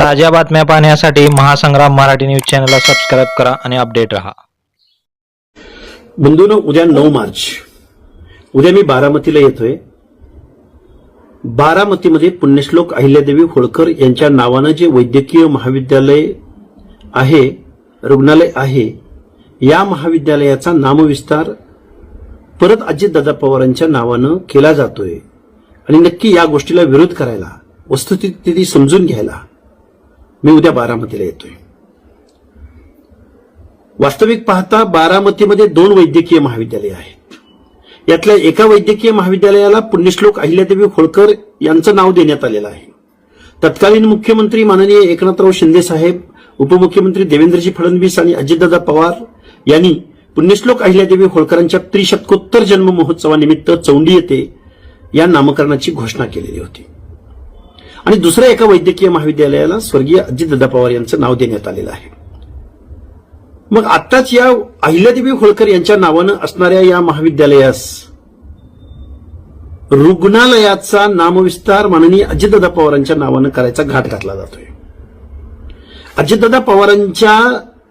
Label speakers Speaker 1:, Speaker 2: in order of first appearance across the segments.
Speaker 1: ताज्या बातम्या पाहण्यासाठी महासंग्राम मराठी न्यूज चॅनलला सबस्क्राइब करा आणि अपडेट रहा।
Speaker 2: बंधूंनो, उद्या 9 मार्च उद्या मी बारामतीला येतोय। बारामतीमध्ये पुण्यश्लोक अहिल्यादेवी होळकर यांच्या नावाने जे वैद्यकीय महाविद्यालय आहे, रुग्णालय आहे, या महाविद्यालयाचा नामविस्तार परत अजितदादा पवारांच्या नावाने केला जातोय आणि नक्की या गोष्टीला विरोध करायला, वस्तुस्थिती समजून घ्यायला मी उद्या बारामतीला येतोय। वास्तविक पाहता बारामतीमध्ये 2 वैद्यकीय महाविद्यालय आहेत। यातल्या एका वैद्यकीय महाविद्यालयाला पुण्यश्लोक अहिल्यादेवी होळकर यांचं नाव देण्यात आलेलं आहे। तत्कालीन मुख्यमंत्री माननीय एकनाथराव शिंदे साहेब, उपमुख्यमंत्री देवेंद्रजी फडणवीस आणि अजितदादा पवार यांनी पुण्यश्लोक अहिल्यादेवी होळकरांच्या त्रिशतकोत्तर जन्म महोत्सवानिमित्त चौंडी येथे या नामकरणाची घोषणा केलेली होती आणि दुसऱ्या एका वैद्यकीय महाविद्यालयाला स्वर्गीय अजितदादा पवार यांचं नाव देण्यात आलेलं आहे। मग आत्ताच या अहिल्यादेवी होळकर यांच्या नावानं असणाऱ्या या महाविद्यालयास रुग्णालयाचा नामविस्तार माननीय अजितदादा पवारांच्या नावानं करायचा घाट घातला जातोय। अजितदादा पवारांच्या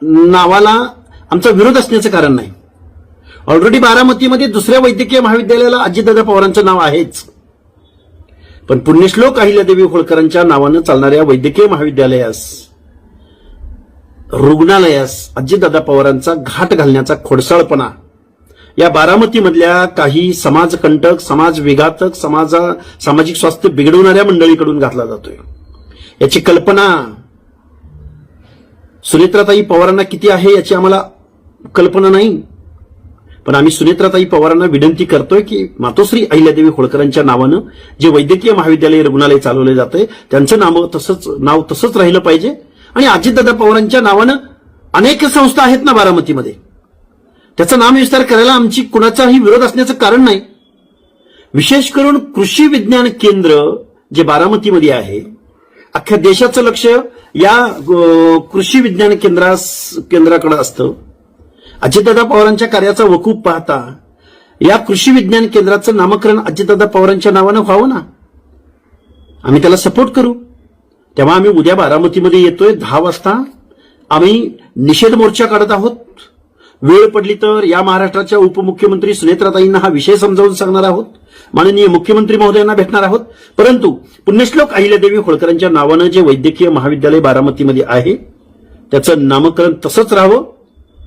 Speaker 2: नावाला आमचा विरोध असण्याचं कारण नाही। ऑलरेडी बारामतीमध्ये दुसऱ्या वैद्यकीय महाविद्यालयाला अजितदादा पवारांचं नाव आहेच, पण पुण्यश्लोक अहिल्यादेवी होळकरांच्या नावानं चालणाऱ्या वैद्यकीय महाविद्यालयास, रुग्णालयास अजितदादा पवारांचा घाट घालण्याचा खोडसाळपणा या बारामतीमधल्या काही समाजकंटक, समाज विघातक, सामाजिक स्वास्थ्य बिघडवणाऱ्या मंडळीकडून घातला जातोय। याची कल्पना सुनेत्राताई पवारांना किती आहे याची आम्हाला कल्पना नाही, पण आम्ही सुनेत्राताई पवारांना विनंती करतोय की मातोश्री अहिल्यादेवी होळकरांच्या नावानं जे वैद्यकीय महाविद्यालय, रुग्णालय चालवले जाते त्यांचं नाव तसंच राहिलं पाहिजे आणि अजितदादा पवारांच्या नावानं अनेक संस्था आहेत ना बारामतीमध्ये, त्याचा नामविस्तार करायला आमची कुणाचाही विरोध असण्याचं कारण नाही। विशेष करून कृषी विज्ञान केंद्र जे बारामतीमध्ये आहे, अख्ख्या देशाचं लक्ष या कृषी विज्ञान केंद्राकडे असतं। अजितदादा पवारांच्या कार्याचा वकूफ पाहता या कृषी विज्ञान केंद्राचं नामकरण अजितदादा पवारांच्या नावानं व्हावं ना, आम्ही त्याला सपोर्ट करू। तेव्हा आम्ही उद्या बारामतीमध्ये येतोय 10 वाजता। आम्ही निषेध मोर्चा काढत आहोत। वेळ पडली तर या महाराष्ट्राच्या उपमुख्यमंत्री सुनेत्राताईंना हा विषय समजावून सांगणार आहोत, माननीय मुख्यमंत्री महोदयांना भेटणार आहोत। परंतु पुण्यश्लोक अहिल्यादेवी होळकरांच्या नावानं जे वैद्यकीय महाविद्यालय बारामतीमध्ये आहे त्याचं नामकरण तसंच राहावं।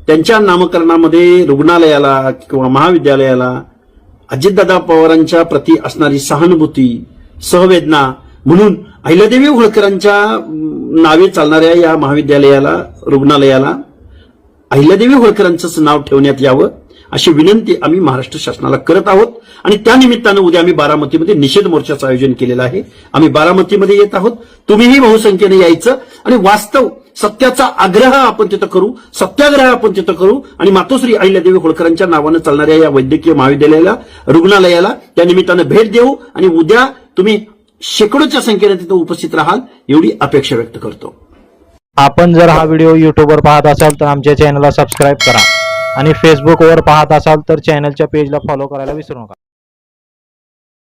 Speaker 2: त्यांच्या नामकरणामध्ये रुग्णालयाला किंवा महाविद्यालयाला अजितदादा पवारांच्या प्रती असणारी सहानुभूती, सहवेदना म्हणून अहिल्यादेवी होळकरांच्या नावे चालणाऱ्या या महाविद्यालयाला, रुग्णालयाला अहिल्यादेवी होळकरांचंच नाव ठेवण्यात यावं अशी विनंती आम्ही महाराष्ट्र शासनाला करत आहोत आणि त्या निमित्तानं उद्या आम्ही बारामतीमध्ये निषेध मोर्चाचं आयोजन केलेलं आहे। आम्ही बारामतीमध्ये येत आहोत, तुम्हीही बहुसंख्येने यायचं आणि वास्तव सत्याचा आग्रह आपण तिथं करू, सत्याग्रह आपण तिथं करू आणि मातोश्री अहिल्यादेवी होळकरांच्या नावानं चालणाऱ्या या वैद्यकीय महाविद्यालयाला, रुग्णालयाला त्या निमित्तानं भेट देऊ आणि उद्या तुम्ही शेकडोच्या संख्येने तिथं उपस्थित राहाल एवढी अपेक्षा व्यक्त करतो।
Speaker 1: आपण जर हा व्हिडिओ YouTubeवर पाहत असाल तर आमच्या चॅनलला सबस्क्राइब करा आणि फेसबुकवर पाहत असाल तर चॅनलच्या पेजला फॉलो करायला विसरू नका।